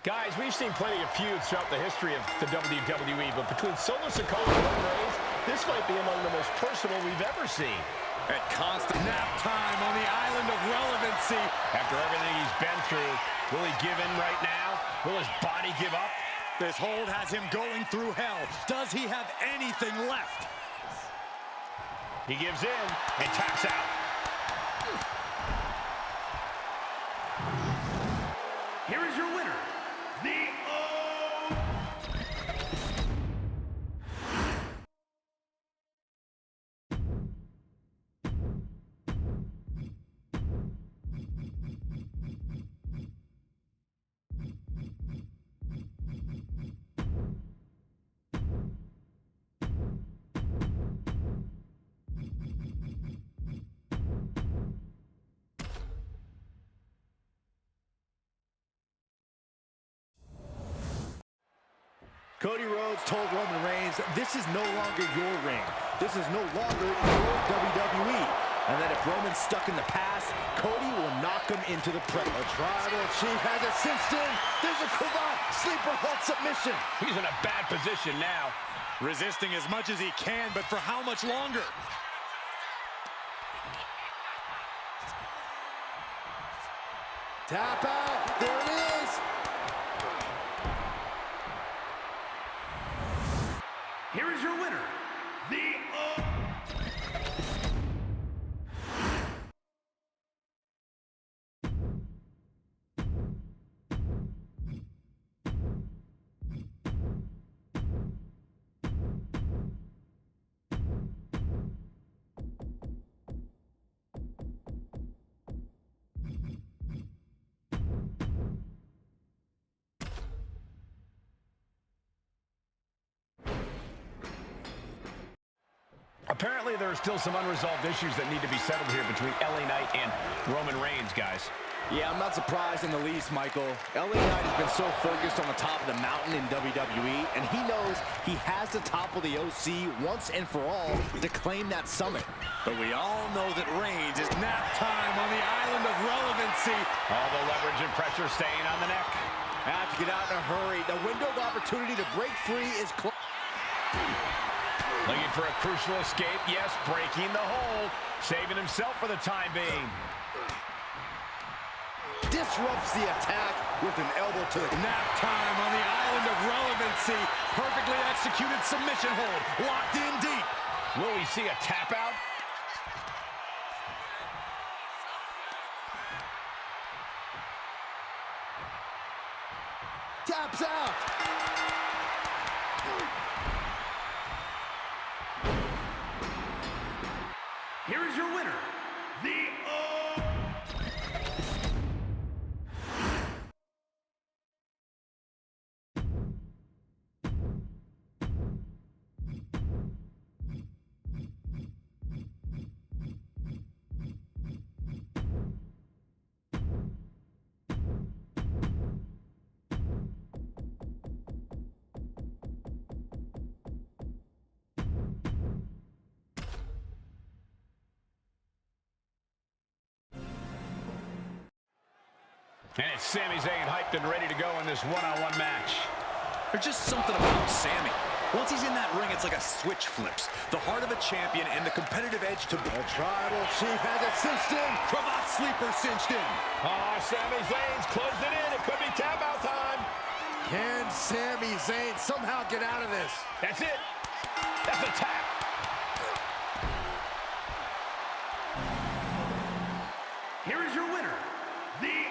Guys, we've seen plenty of feuds throughout the history of the WWE, but between Solo Sikoa and Roman Reigns, this might be among the most personal we've ever seen. At constant nap time on the island of relevancy. After everything he's been through, will he give in right now? Will his body give up? This hold has him going through hell. Does he have anything left? He gives in and taps out. Here is your winner, the Cody Rhodes told Roman Reigns, this is no longer your ring. This is no longer your WWE. And that if Roman's stuck in the past, Cody will knock him into the present. The Tribal Chief has it cinched in. There's a cravat, sleeper hold submission. He's in a bad position now. Resisting as much as he can, but for how much longer? Tap out, there it is. Here is your winner, the Apparently, there are still some unresolved issues that need to be settled here between LA Knight and Roman Reigns, guys. Yeah, I'm not surprised in the least, Michael. LA Knight has been so focused on the top of the mountain in WWE, and he knows he has to topple the OC once and for all to claim that summit. But we all know that Reigns is nap time on the island of relevancy. All the leverage and pressure staying on the neck. Have to get out in a hurry. The window of opportunity to break free is close. Looking for a crucial escape. Yes, breaking the hold. Saving himself for the time being. Disrupts the attack with an elbow to the Nap time on the island of relevancy. Perfectly executed submission hold. Locked in deep. Will we see a tap out? taps out. Here is your winner, the And it's Sami Zayn hyped and ready to go in this one-on-one match. There's just something about Sami. Once he's in that ring, it's like a switch flips. The heart of a champion and the competitive edge to... The Tribal Chief has it cinched in. Cravat sleeper cinched in. Sami Zayn's closed it in. It could be tap-out time. Can Sami Zayn somehow get out of this? That's it. That's a tap. Here is your winner, the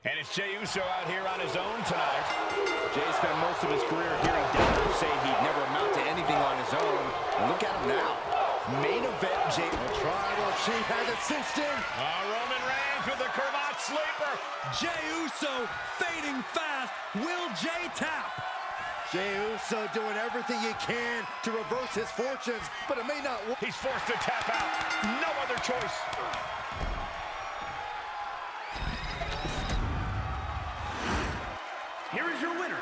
And it's Jey Uso out here on his own tonight. Jey spent most of his career hearing doubters say he'd never amount to anything on his own. And look at him now. Main event, the Tribal Chief has it cinched in. Roman Reigns with the cravat sleeper. Jey Uso fading fast. Will Jey tap? Jey Uso doing everything he can to reverse his fortunes, but it may not work. He's forced to tap out. No other choice. Here is your winner,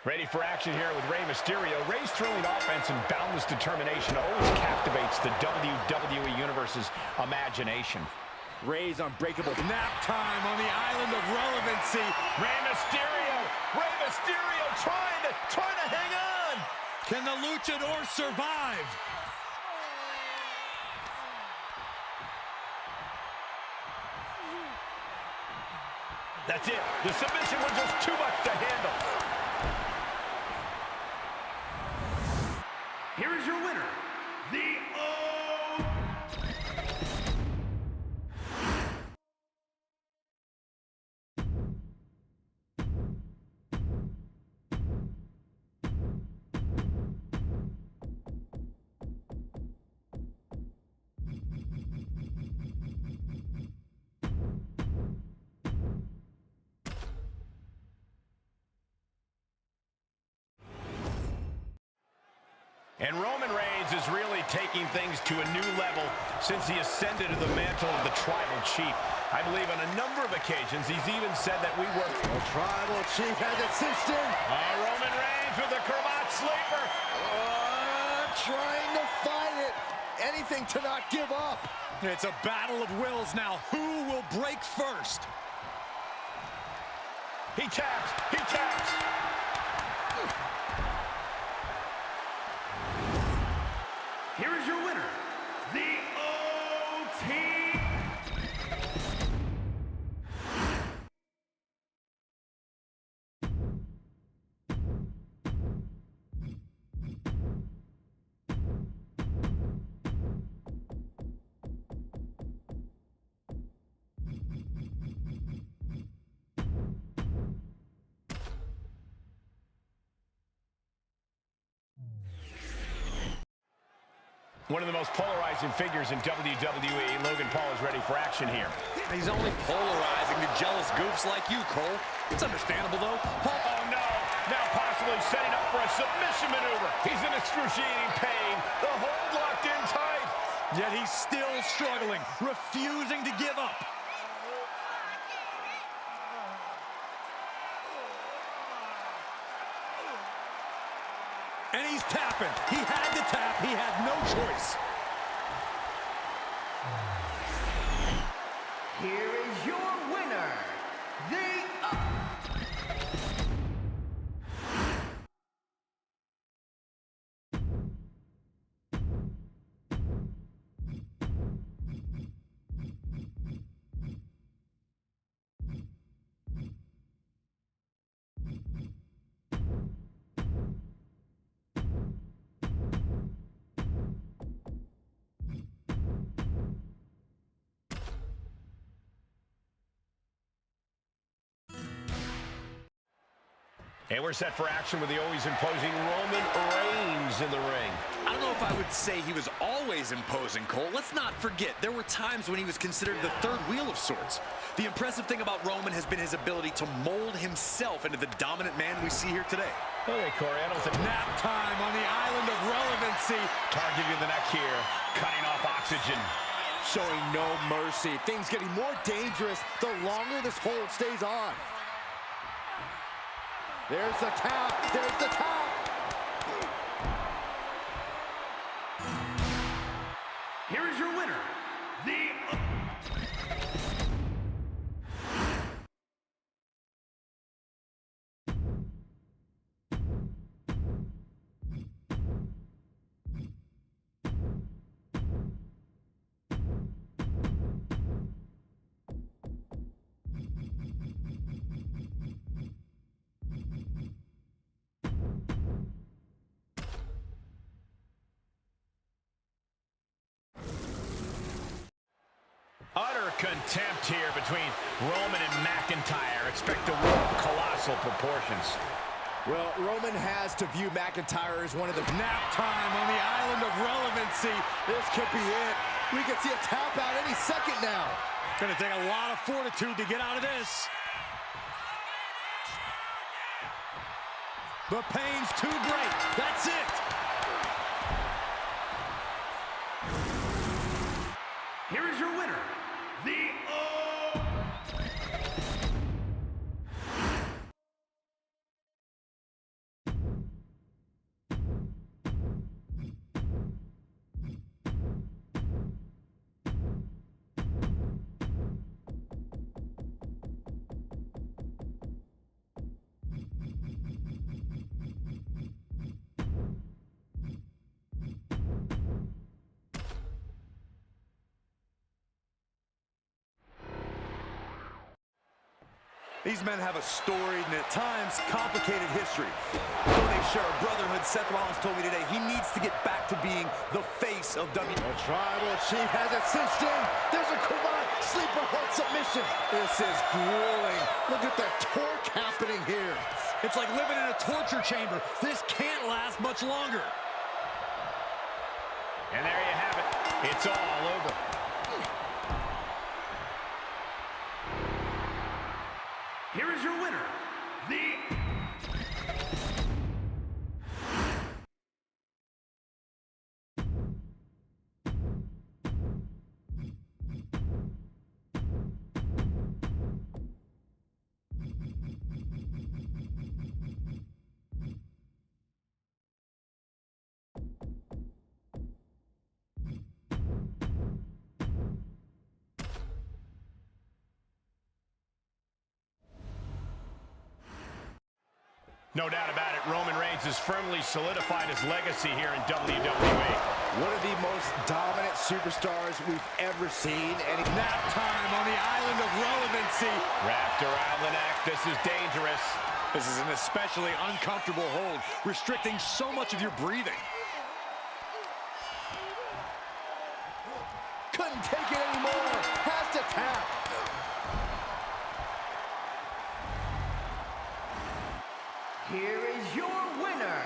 Ready for action here with Rey Mysterio. Rey's thrilling offense and boundless determination always captivates the WWE Universe's imagination. Rey's unbreakable. Nap time on the island of relevancy. Rey Mysterio trying to hang on. Can the luchador survive? That's it. The submission was just too much to handle. Here is your winner, And Roman Reigns is really taking things to a new level since he ascended to the mantle of the Tribal Chief. I believe on a number of occasions he's even said that we work. The Tribal Chief has it cinched in. Roman Reigns with the cravat sleeper. Trying to fight it. Anything to not give up. It's a battle of wills now. Who will break first? He taps. Here is your winner, the OT. One of the most polarizing figures in WWE, Logan Paul is ready for action here. He's only polarizing to jealous goofs like you, Cole. It's understandable, though. Oh, no. Now possibly setting up for a submission maneuver. He's in excruciating pain. The hold locked in tight. Yet he's still struggling, refusing to give up. And he's tapping. He had to tap. He had no choice. Here is your winner, And we're set for action with the always imposing Roman Reigns in the ring. I don't know if I would say he was always imposing, Cole. Let's not forget, there were times when he was considered the third wheel of sorts. The impressive thing about Roman has been his ability to mold himself into the dominant man we see here today. Okay, Corey, I don't think... Nap time on the island of relevancy. Targeting the neck here, cutting off oxygen. Showing no mercy. Things getting more dangerous the longer this hold stays on. There's the tap. There's the tap. Here is your winner, Utter contempt here between Roman and McIntyre. Expect a war of colossal proportions. Well, Roman has to view McIntyre as one of the... Nap time on the island of relevancy. This could be it. We could see a tap out any second now. Gonna take a lot of fortitude to get out of this. The pain's too great. That's it. Here is your winner, the These men have a storied and at times complicated history. Though they share a brotherhood, Seth Rollins told me today he needs to get back to being the face of WWE. The Tribal Chief has it cinched in. There's a Kawhi sleeper hold submission. This is grueling. Look at the torque happening here. It's like living in a torture chamber. This can't last much longer. And there you have it. It's all over. Here is your winner, the... No doubt about it, Roman Reigns has firmly solidified his legacy here in WWE. One of the most dominant superstars we've ever seen. And Nap time on the island of relevancy. Wrapped around the neck, this is dangerous. This is an especially uncomfortable hold, restricting so much of your breathing. couldn't take it anymore. Has to tap. Here is your winner,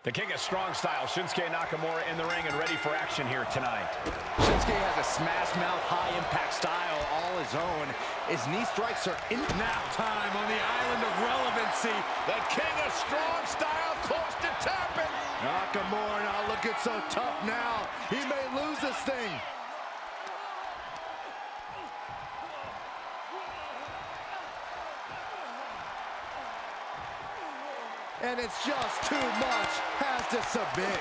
The king of strong style, Shinsuke Nakamura, in the ring and ready for action here tonight. Shinsuke has a smash mouth, high impact style all his own. His knee strikes are in Nap time on the island of relevancy. The king of strong style close to tapping. Nakamura not looking so tough now. He may lose this thing. And it's just too much. Has to submit.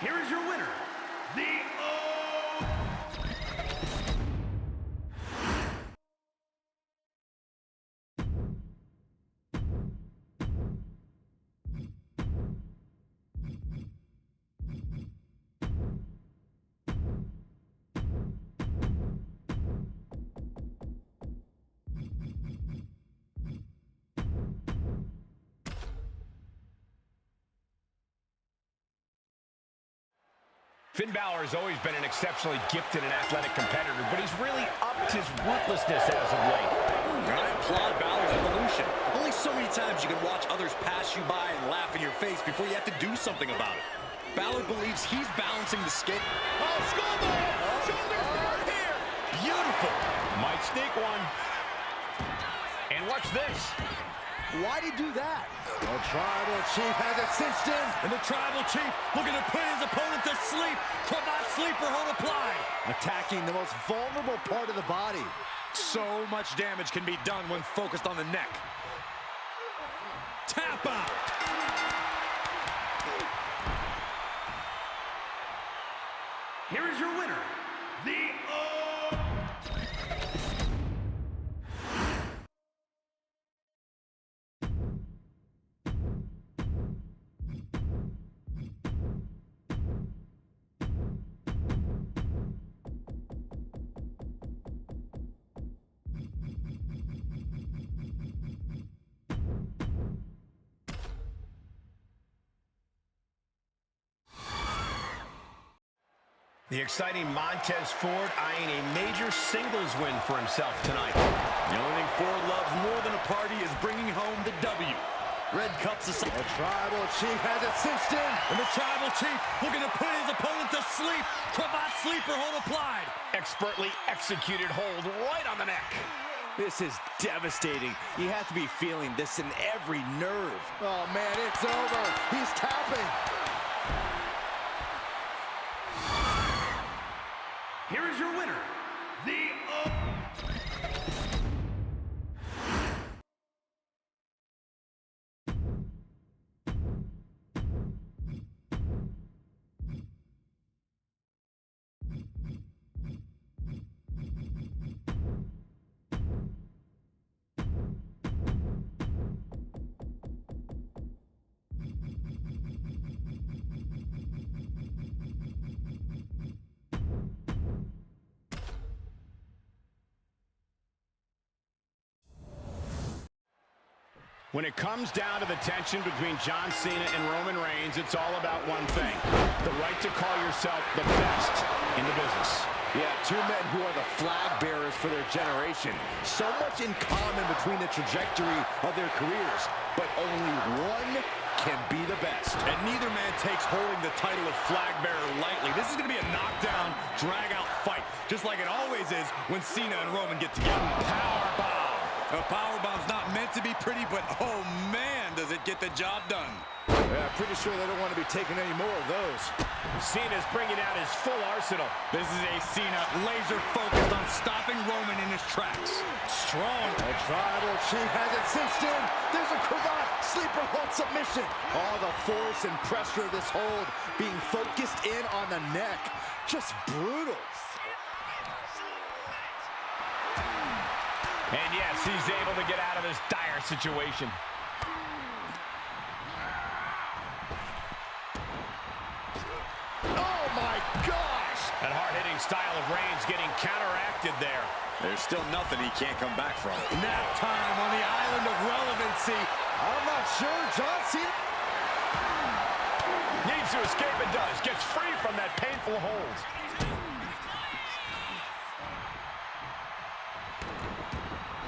here is your winner, the Finn Balor has always been an exceptionally gifted and athletic competitor, but he's really upped his ruthlessness as of late. I applaud Balor's evolution. Only so many times you can watch others pass you by and laugh in your face before you have to do something about it. Balor believes he's balancing the skate. Oh, skullball! Shoulders down here! Beautiful! Might sneak one. And watch this. Why'd he do that? The Tribal Chief has it cinched in. And the Tribal Chief looking to put his opponent to sleep. Could not sleep or hold apply. Attacking the most vulnerable part of the body. So much damage can be done when focused on the neck. Tap out. Here is your winner, the O... The exciting Montez Ford eyeing a major singles win for himself tonight. The only thing Ford loves more than a party is bringing home the W. Red Cups aside. The Tribal Chief has it cinched in. And the Tribal Chief looking to put his opponent to sleep. Cravat sleeper hold applied. Expertly executed hold right on the neck. This is devastating. You have to be feeling this in every nerve. Oh, man, it's over. He's tapping. Here is your winner, the O... When it comes down to the tension between John Cena and Roman Reigns, it's all about one thing: the right to call yourself the best in the business. Yeah, two men who are the flag bearers for their generation. So much in common between the trajectory of their careers, but only one can be the best. And neither man takes holding the title of flag bearer lightly. This is going to be a knockdown, drag-out fight, just like it always is when Cena and Roman get together. Powerbomb. A powerbomb's not meant to be pretty, but oh man, does it get the job done. Yeah, pretty sure they don't want to be taking any more of those. Cena's bringing out his full arsenal. This is a Cena laser-focused on stopping Roman in his tracks. Strong. The Tribal Chief has it cinched in. There's a cravat sleeper hold submission. All the force and pressure of this hold being focused in on the neck. Just brutal. And yes, he's able to get out of this dire situation. Oh my gosh! That hard-hitting style of Reigns getting counteracted there. There's still nothing he can't come back from. Nap time on the island of relevancy. I'm not sure John Cena Needs to escape and does. Gets free from that painful hold.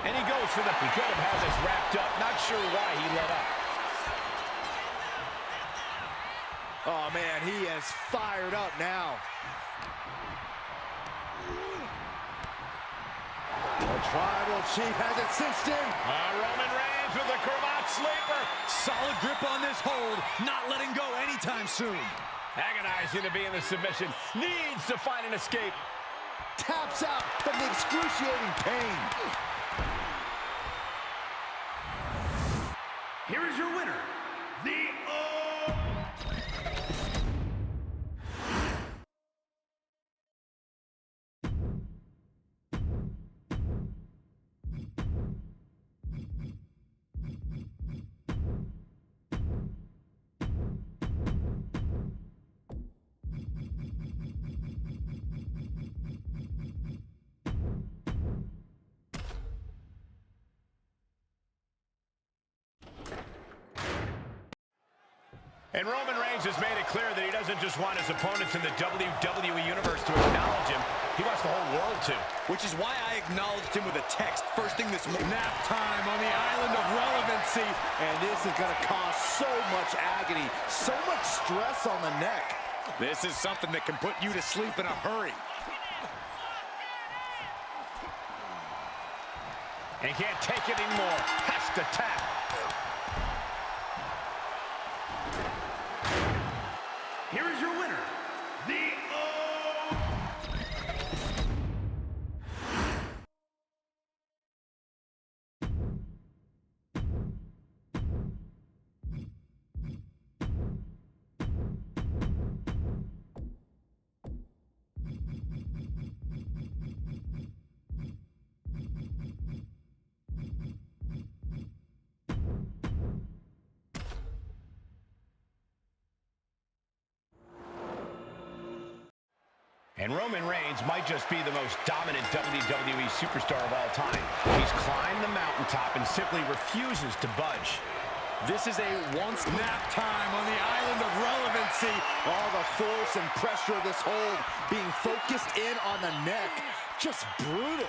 And he goes for the... He could have had this wrapped up. Not sure why he let up. Oh, man, he is fired up now. The Tribal Chief has it cinched in. Roman Reigns with the cravat sleeper. Solid grip on this hold. Not letting go anytime soon. Agonizing to be in the submission. Needs to find an escape. Taps out from the excruciating pain. Here is your winner, the O... And Roman Reigns has made it clear that he doesn't just want his opponents in the WWE Universe to acknowledge him. He wants the whole world to. Which is why I acknowledged him with a text first thing this morning. Nap time on the island of relevancy. And this is going to cause so much agony, so much stress on the neck. This is something that can put you to sleep in a hurry. And he can't take it anymore. Has to tap. Here is your winner, the O... And Roman Reigns might just be the most dominant WWE superstar of all time. He's climbed the mountaintop and simply refuses to budge. This is a once nap time on the island of relevancy. All the force and pressure of this hold being focused in on the neck. Just brutal.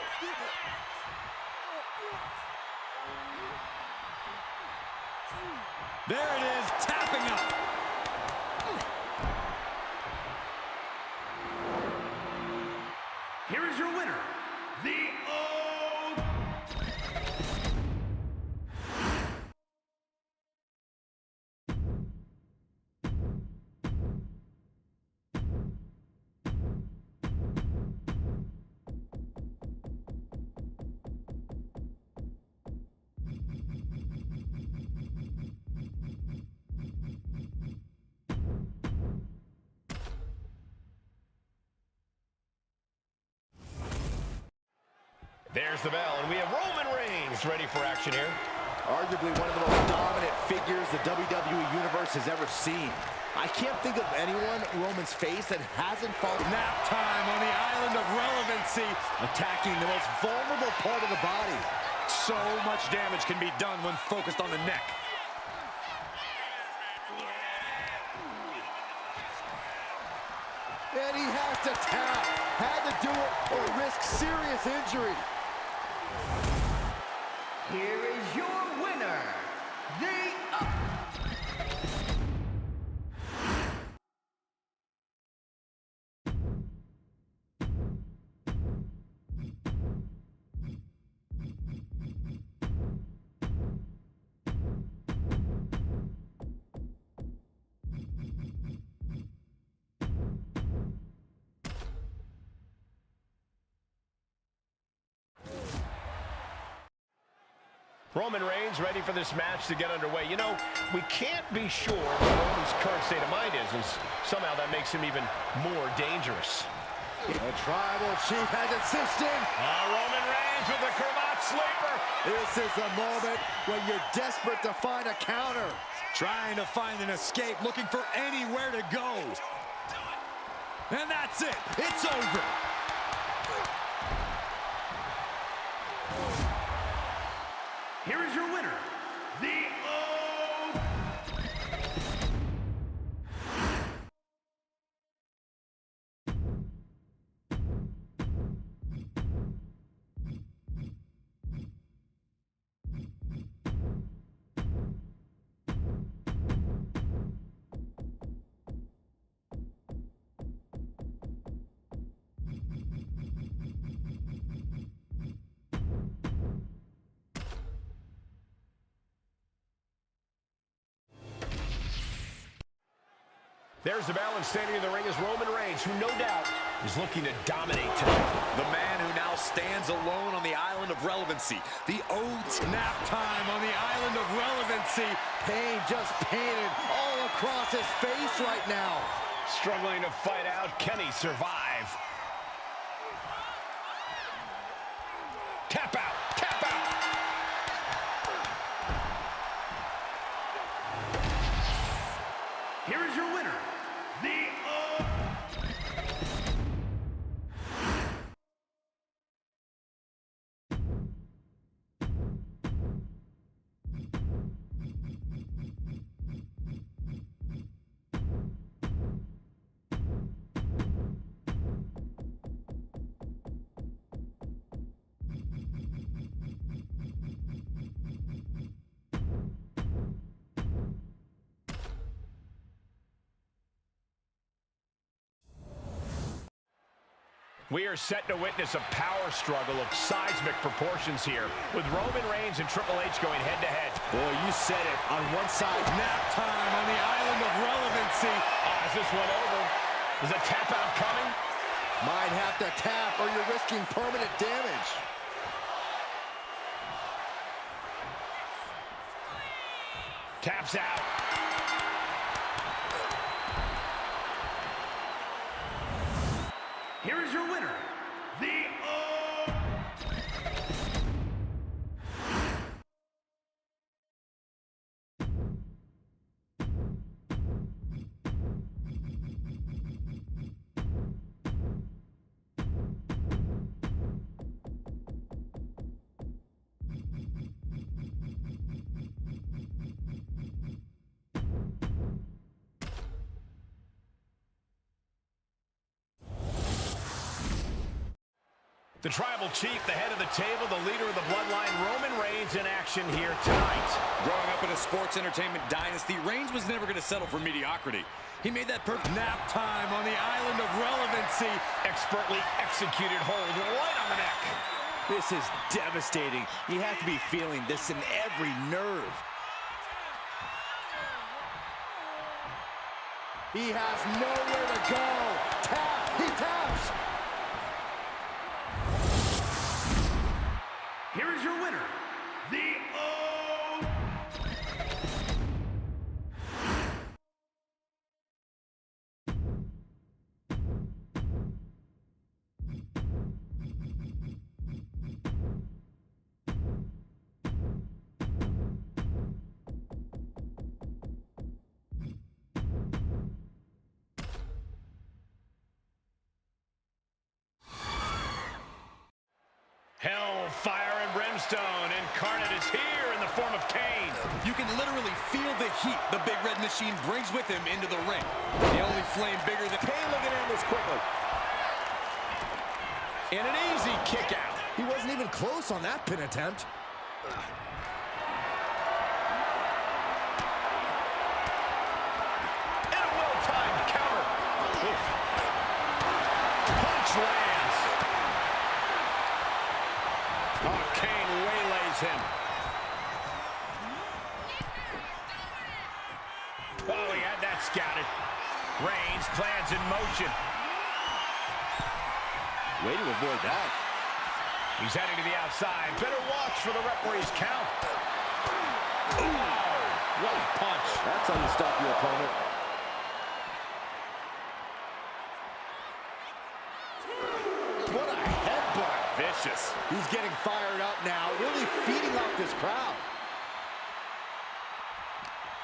There it is, tapping out. Here is your winner, the O... There's the bell, and we have Roman Reigns ready for action here. Arguably one of the most dominant figures the WWE Universe has ever seen. I can't think of anyone Roman's faced that hasn't fallen. Nap time on the island of relevancy. Attacking the most vulnerable part of the body. So much damage can be done when focused on the neck. And he has to tap. Had to do it or risk serious injury. Here is your winner, the... Roman Reigns ready for this match to get underway. You know, we can't be sure what Roman's current state of mind is, and somehow that makes him even more dangerous. The Tribal Chief has it cinched in. Roman Reigns with the cravat sleeper. This is the moment when you're desperate to find a counter. Trying to find an escape, looking for anywhere to go. And that's it. It's over. Here is your winner, the O... There's the bell, and standing in the ring is Roman Reigns, who no doubt is looking to dominate tonight. The man who now stands alone on the island of relevancy. The ode nap time on the island of relevancy. Pain just painted all across his face right now. Struggling to fight out. Can he survive? Tap out. Tap out. Here is your winner, the O... We are set to witness a power struggle of seismic proportions here, with Roman Reigns and Triple H going head-to-head. Boy, you said it. On one side, Nap time on the island of relevancy. Is this one over? Is a tap out coming? might have to tap or you're risking permanent damage. Taps out. Here is your winner, the O... The Tribal Chief, the head of the table, the leader of the bloodline, Roman Reigns in action here tonight. Growing up in a sports entertainment dynasty, Reigns was never going to settle for mediocrity. He made that perfect nap time on the island of relevancy. Expertly executed hold right on the neck. This is devastating. You have to be feeling this in every nerve. He has nowhere to go. Tap, he taps. Here is your winner, the Hellfire and brimstone incarnate is here in the form of Kane. You can literally feel the heat the Big Red Machine brings with him into the ring. The only flame bigger than Kane looking at this quickly. And an easy kick out. He wasn't even close on that pin attempt. And a well-timed counter. Oof. Punch lands. Oh, Kane waylays him. Oh, he had that scouted. Reigns plans in motion. Way to avoid that. He's heading to the outside. Better watch for the referee's count. Ooh, what a punch. That's how you stop your opponent. What a headbutt. Vicious. He's getting fired up now, really feeding off this crowd.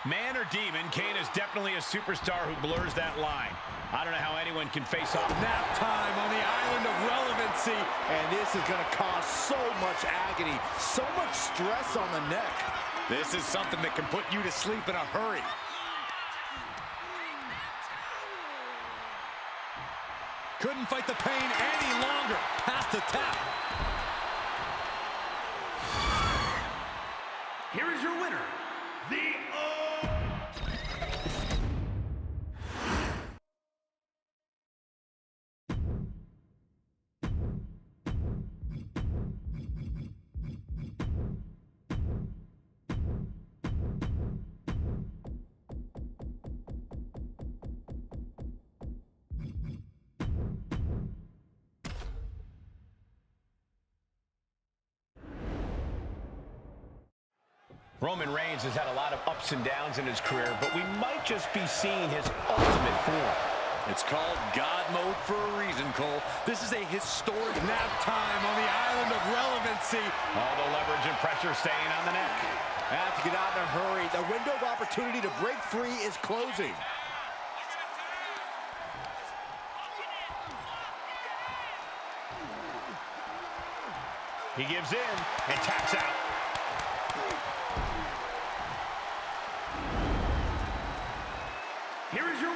Man or demon, Kane is definitely a superstar who blurs that line. I don't know how anyone can face off. nap time on the island of relevancy. And this is going to cause so much agony, so much stress on the neck. This is something that can put you to sleep in a hurry. Couldn't fight the pain any longer. Has to tap. Here is your winner, the Roman Reigns has had a lot of ups and downs in his career, but we might just be seeing his ultimate form. It's called God mode for a reason, Cole. This is a historic nap time on the island of relevancy. All the leverage and pressure staying on the neck. Have to get out in a hurry. The window of opportunity to break free is closing. He gives in and taps out. Here is your